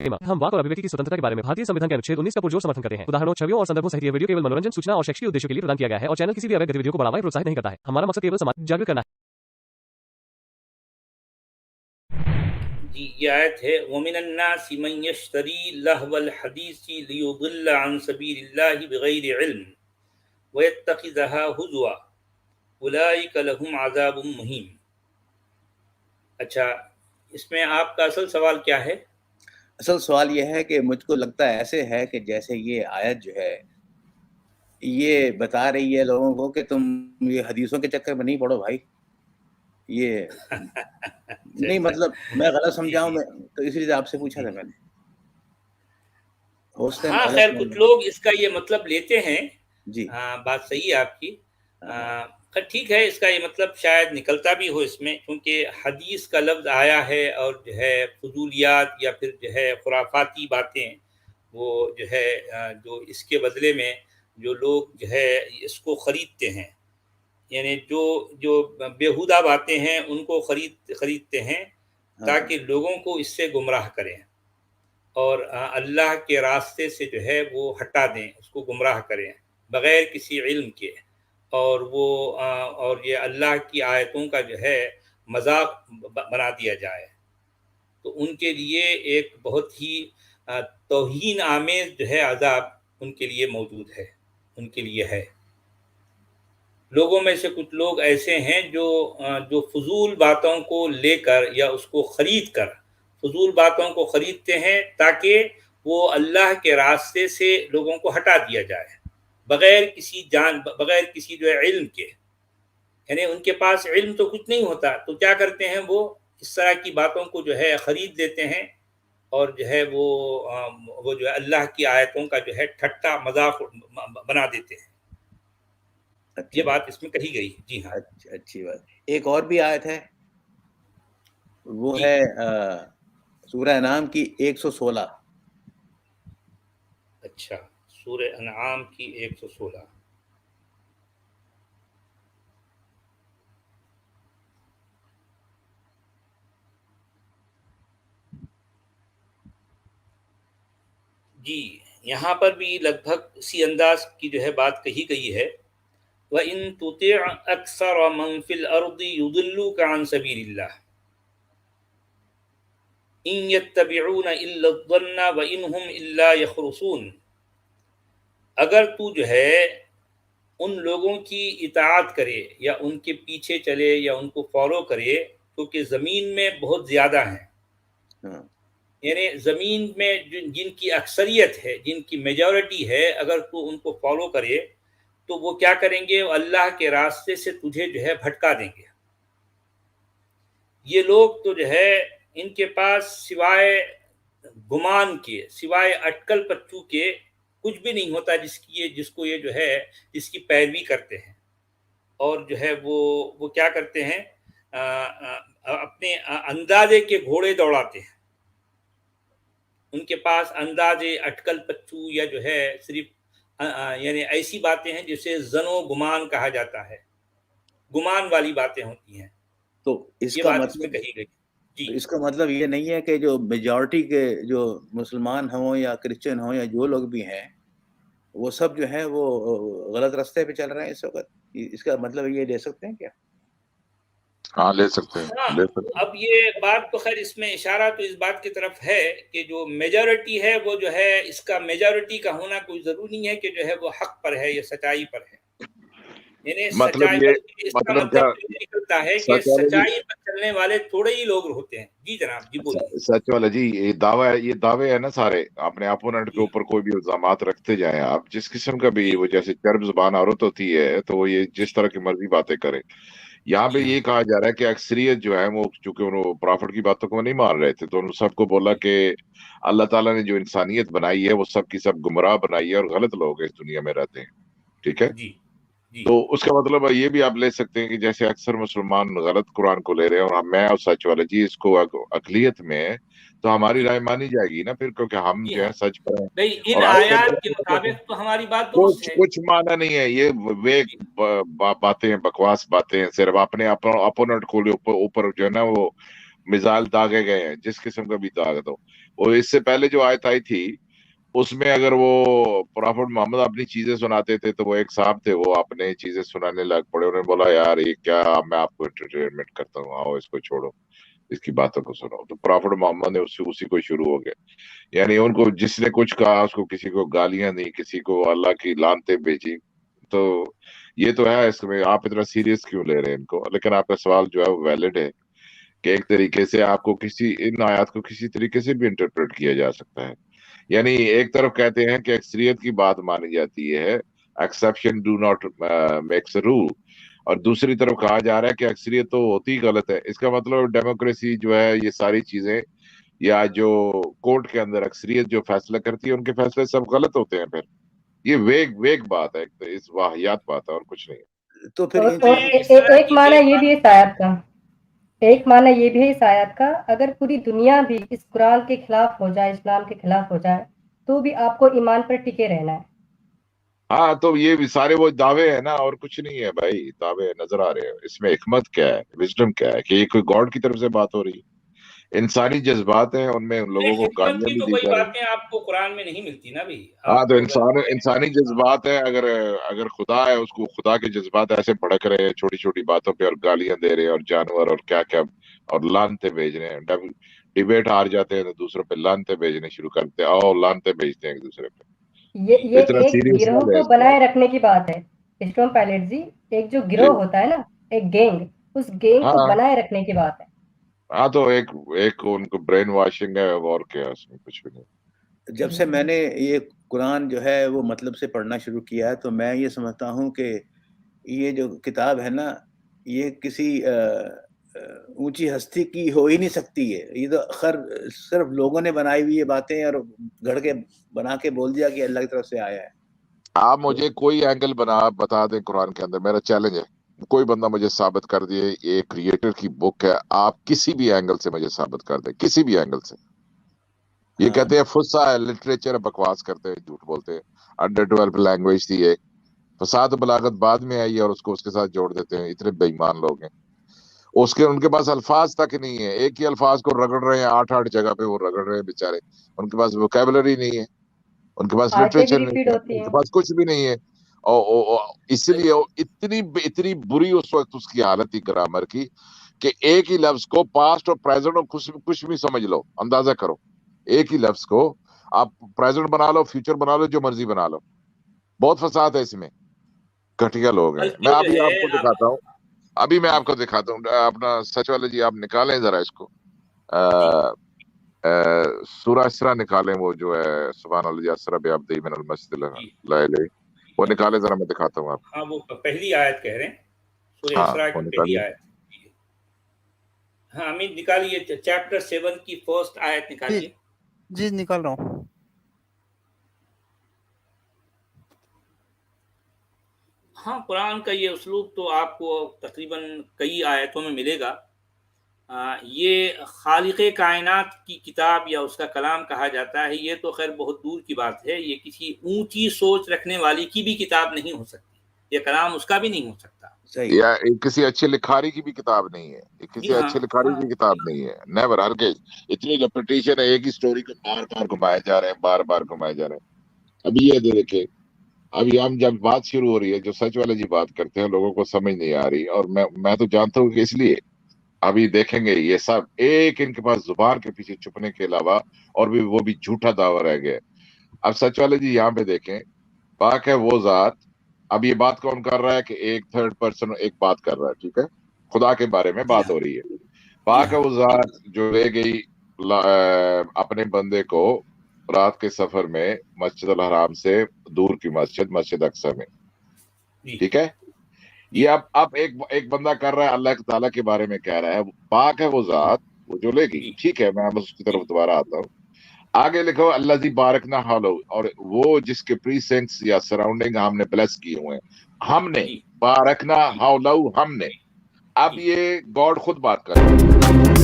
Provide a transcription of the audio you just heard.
हम वाक और अभिव्यक्ति की स्वतंत्रता के बारे में भारतीय संविधान के अनुच्छेद 19 का पुरजोर समर्थन करते हैं। उदाहरणों, छवियों और संदर्भों सहित यह वीडियो केवल मनोरंजन, सूचना और शैक्षिक उद्देश्यों के लिए प्रदान किया गया है और चैनल किसी भी अवैध गतिविधियों को बढ़ावा या प्रोत्साहित नहीं करता है। हमारा मकसद केवल समाज जागरूक करना है। जी, ये आयत है वमिनन्नासि मन यश्तरी लहवल हदीसी लियुदिल्ल अन सबीलिल्लाहि बिगैरि इल्म वयत्तखिज़हा हुज़वा उलाइका लहुम अज़ाबुम मुहीन। अच्छा, इसमें आपका असल सवाल क्या है? असल सवाल यह है कि मुझको लगता है ऐसे है कि जैसे ये आयत जो है ये बता रही है लोगों को कि तुम ये हदीसों के चक्कर में नहीं पड़ो भाई। ये नहीं, मतलब मैं गलत समझाऊं मैं तो इसलिए आपसे पूछा था मैंने। हाँ, खैर कुछ लोग इसका ये मतलब लेते हैं जी। बात सही है आपकी। खैर ठीक है, इसका ये मतलब शायद निकलता भी हो इसमें, क्योंकि हदीस का लफ्ज़ आया है और जो है फजूलियात या फिर जो है खुराफाती बातें वो जो है जो इसके बदले में जो लोग जो है इसको ख़रीदते हैं, यानी जो बेहुदा बातें हैं उनको खरीदते हैं ताकि लोगों को इससे गुमराह करें और अल्लाह के रास्ते से जो है वो हटा दें, उसको गुमराह करें बग़ैर किसी इल्म के, और वो और ये अल्लाह की आयतों का जो है मजाक बना दिया जाए, तो उनके लिए एक बहुत ही तौहीन आमेज़ जो है अज़ाब उनके लिए मौजूद है, उनके लिए है। लोगों में से कुछ लोग ऐसे हैं जो फजूल बातों को लेकर या उसको ख़रीद कर फजूल बातों को ख़रीदते हैं ताकि वो अल्लाह के रास्ते से लोगों को हटा दिया जाए बग़ैर किसी जो है इल्म के, यानी उनके पास इल्म तो कुछ नहीं होता, तो क्या करते हैं वो इस तरह की बातों को जो है ख़रीद लेते हैं और जो है वो जो है अल्लाह की आयतों का जो है ठट्टा मजाक बना देते हैं। ये बात इसमें कही गई। जी हाँ, अच्छी बात। एक और भी आयत है, वो है सूरह अनाम की 116। अच्छा, सूरह अनाम की 116। जी, यहाँ पर भी लगभग इसी अंदाज की जो है बात कही गई है। व इन तुति अक्सर मन फिल अर्दि युदिल्लुका अन सबीलिल्लाह इन यत्तबिऊन इल्ला ज़न्न व इन हुम इल्ला यखरुसून। अगर तू जो है उन लोगों की इताअत करे या उनके पीछे चले या उनको फॉलो करे, क्योंकि ज़मीन में बहुत ज़्यादा हैं, यानी ज़मीन में जिनकी अक्सरियत है, जिनकी मेजॉरिटी है, अगर तू उनको फॉलो करे तो वो क्या करेंगे, अल्लाह के रास्ते से तुझे जो है भटका देंगे। ये लोग तो जो है इनके पास सिवाय गुमान के, सिवाय अटकल पच्चू के कुछ भी नहीं होता जिसको ये जो है जिसकी पैरवी करते हैं, और जो है वो क्या करते हैं, अपने अंदाजे के घोड़े दौड़ाते हैं। उनके पास अंदाजे अटकल पच्चू या जो है सिर्फ यानी ऐसी बातें हैं जिसे ज़नो गुमान कहा जाता है, गुमान वाली बातें होती हैं। तो इसका मतलब कही गई। जी, तो इसका मतलब ये नहीं है कि जो मेजॉरिटी के जो मुसलमान हों या क्रिश्चियन हों या जो लोग भी हैं वो सब जो है वो गलत रास्ते पे चल रहे हैं इस वक्त। इसका मतलब ये ले सकते हैं क्या? हाँ, ले सकते हैं। हाँ, अब ये बात तो खैर इसमें इशारा तो इस बात की तरफ है कि जो मेजॉरिटी है वो जो है, इसका मेजॉरिटी का होना कोई जरूरी नहीं है कि जो है वो हक पर है या सच्चाई पर है। मतलब ये मतलब क्या निकलता है कि सच्चाई पर चलने वाले थोड़े ही लोग होते हैं। जी जनाब, जी बोलिए। सच वाला जी, ये दावे है ना सारे, अपने अपोनेंट के ऊपर कोई भी इल्जामात रखते जाए आप, जिस किस्म का भी वो जैसे चर्ब जुबान औरत होती है तो वो ये जिस तरह की मर्जी बातें करे। यहाँ पे ये कहा जा रहा है कि अक्सरियत जो है वो, चूंकि उन्होंने प्रॉफिट की बातों को नहीं मान रहे थे, तो उन्होंने सबको बोला कि अल्लाह ताला ने जो इंसानियत बनाई है वो सब की सब गुमराह बनाई है और गलत लोग इस दुनिया में रहते हैं। ठीक है, तो उसका मतलब ये भी आप ले सकते हैं कि जैसे अक्सर मुसलमान गलत कुरान को ले रहे हैं और मैं और सच वाला जी इसको अकलियत में, तो हमारी राय मानी जाएगी ना फिर, क्योंकि हम जो है सच पर इन आयात के मुताबिक तो हमारी बात दुरुस्त है। कुछ माना नहीं है, ये वे बातें हैं, बकवास बातें हैं, सिर्फ अपने अपोनेंट को ऊपर जो है ना वो मिसाइल दागे गए हैं, जिस किस्म का भी दाग दो। और इससे पहले जो आयत आई थी उसमें अगर वो प्रॉफेट मोहम्मद अपनी चीजें सुनाते थे तो वो एक साहब थे, वो अपने चीजें सुनाने लग पड़े। उन्होंने बोला यार ये क्या, मैं आपको एंटरटेनमेंट करता हूँ, आओ इसको छोड़ो, इसकी बातों को सुनो। तो प्रॉफेट मोहम्मद ने उसी को शुरू हो गया, यानी उनको जिसने कुछ कहा उसको, किसी को गालियां दी, किसी को अल्लाह की लानते भेजी। तो ये तो है, इसमें आप इतना सीरियस क्यों ले रहे हैं इनको? लेकिन आपका सवाल जो है वो वैलिड है कि एक तरीके से आपको इन आयत को किसी तरीके से भी इंटरप्रेट किया जा सकता है। यानी एक तरफ कहते हैं कि अक्सरियत की बात मानी जाती है, exception do not makes a rule, और दूसरी तरफ कहा जा रहा है कि अक्सरियत तो होती ही गलत है। इसका मतलब डेमोक्रेसी जो है, ये सारी चीजें, या जो कोर्ट के अंदर अक्सरियत जो फैसला करती है, उनके फैसले सब गलत होते हैं। फिर ये वेग बात है, इस वाहियात बात है और कुछ नहीं है। तो फिर एक माना ये भी इस आयत का, एक माना ये भी है इस आयत का, अगर पूरी दुनिया भी इस कुरान के खिलाफ हो जाए, इस्लाम के खिलाफ हो जाए, तो भी आपको ईमान पर टिके रहना है। हाँ, तो ये भी सारे वो दावे हैं ना, और कुछ नहीं है भाई, दावे नजर आ रहे हैं। इसमें हिकमत क्या है, विजडम क्या है कि ये कोई गॉड की तरफ से बात हो रही है? इंसानी जज्बात हैं, उनमें उन लोगों को हिकमत गालियां की भी तो दी कोई जा रही बातें आपको कुरान में नहीं मिलती ना भाई। हाँ, तो आपको इंसानी जज्बात है। अगर खुदा है, उसको खुदा के जज्बात ऐसे भड़क रहे हैं छोटी छोटी बातों पे, और गालियां दे रहे हैं, और जानवर और क्या क्या, और लानते भेज रहे हैं। डिबेट हार जाते हैं तो दूसरों पे लानते भेजने शुरू करते हैं, आओ लानते भेजते हैं एक दूसरे पे। ये इतना एक सीरियस गिरोह ना ले को इसको। बनाए रखने की बात है स्टोन पायलट जी। एक जो जी गिरोह होता है ना, एक गैंग, उस गैंग को हाँ बनाए रखने की बात है। हाँ, तो एक उनको ब्रेन वॉशिंग है, और क्या है, उसमें कुछ भी नहीं। जब से मैंने ये कुरान जो है वो मतलब से पढ़ना शुरू किया है, तो मैं ये समझता हूँ कि ये जो किताब है ना, ये किसी ऊंची हस्ती की हो ही नहीं सकती है। ये तो खैर सिर्फ लोगों ने बनाई हुई ये बातें और गढ़ के बना के बोल दिया कि अल्लाह की तरफ से आया है। आप मुझे कोई एंगल बता दें कुरान के अंदर, मेरा चैलेंज है, कोई बंदा मुझे साबित कर दिए ये क्रिएटर की बुक है। आप किसी भी एंगल से मुझे साबित कर दें, किसी भी एंगल से। ये हाँ, कहते हैं फुस्सा है, लिटरेचर है, बकवास करते हैं, झूठ बोलते हैं, अंडर डेवलप्ड लैंग्वेज थी ये। फसाद बलागत बाद में आई है और उसको उसके साथ जोड़ देते हैं। इतने बेईमान लोग हैं, उनके पास अल्फाज तक नहीं है, एक ही अल्फाज को रगड़ रहे हैं, 8-8 जगह पे वो रगड़ रहे हैं बेचारे। उनके पास वोकैबुलरी नहीं है, उनके पास आयतें भी लिटरेचर रिपीट नहीं है, होती उनके हैं। पास कुछ भी नहीं है। और इसलिए इतनी बुरी उस वक्त उसकी हालत थी ग्रामर की कि एक ही लफ्ज को पास्ट और प्रेजेंट और कुछ भी समझ लो, अंदाजा करो। एक ही लफ्ज को आप प्रेजेंट बना लो, फ्यूचर बना लो, जो मर्जी बना लो। बहुत फसाद है इसमें, घटिया लोग हैं। मैं बल्कि जो अभी है आपको दिखाता हूँ, अभी मैं आपको दिखाता हूँ। अपना सच वाले जी आप निकालें जरा इसको, सूरह इसरा निकालें, वो जो है सुभान अल्लाह असरा बिअब्दिही मिनल मस्जिदिल हराम, वो निकाले जरा, मैं दिखाता हूँ आपको। हाँ, वो पहली आयत कह रहे हैं, सूरह हाँ, इसरा वो की पहली निकालिए। आयत। हाँ अमित निकालिए, चैप्टर 7 की फर्स्ट आयत निकालिए। जी निकाल रहा हूँ। हाँ, कुरान का ये उसलूब तो आपको तकरीबन कई आयतों में मिलेगा। ये खालिक़े कायनात की किताब या उसका कलाम कहा जाता है, ये तो खैर बहुत दूर की बात है। ये किसी ऊंची सोच रखने वाली की भी किताब नहीं हो सकती, ये कलाम उसका भी नहीं हो सकता। सही। या किसी अच्छे लिखारी की भी किताब नहीं है, ये किसी जी हाँ, अच्छे लिखारी की किताब नहीं है, नेवर। हर के इतनी रेपिटेशन है, एक ही स्टोरी को बार बार घुमाए जा रहे हैं, बार बार घुमाए जा रहे हैं। अभी ये देखे, अभी हम जब बात शुरू हो रही है, जो सच वाले जी बात करते हैं, लोगों को समझ नहीं आ रही। और मैं तो जानता हूँ कि इसलिए अभी देखेंगे ये सब एक इनके पास जुबान के पीछे छुपने के अलावा और भी वो भी झूठा दावा रह गया। अब सच वाले जी यहाँ पे देखें, पाक है वो जात। अब ये बात कौन कर रहा है कि एक थर्ड पर्सन एक बात कर रहा है, ठीक है, खुदा के बारे में बात हो रही है। पाक है वो जात जो ले गई अपने बंदे को रात के सफर में मस्जिद अल हराम से दूर की मस्जिद अक्सा में, ठीक है। ये अब एक बंदा कर रहा है, अल्लाह ताला के बारे में कह रहा है, पाक है वो जात वो जो लेगी, ठीक है। मैं बस उसकी तरफ दोबारा आता हूँ। आगे लिखो अल्लाह जी बारक ना हालो, और वो जिसके प्रीसेंट्स या सराउंडिंग हमने ब्लेस किए हुए हैं, हमने बारक ना हालो हमने। अब ये गॉड खुद बात कर रहा है।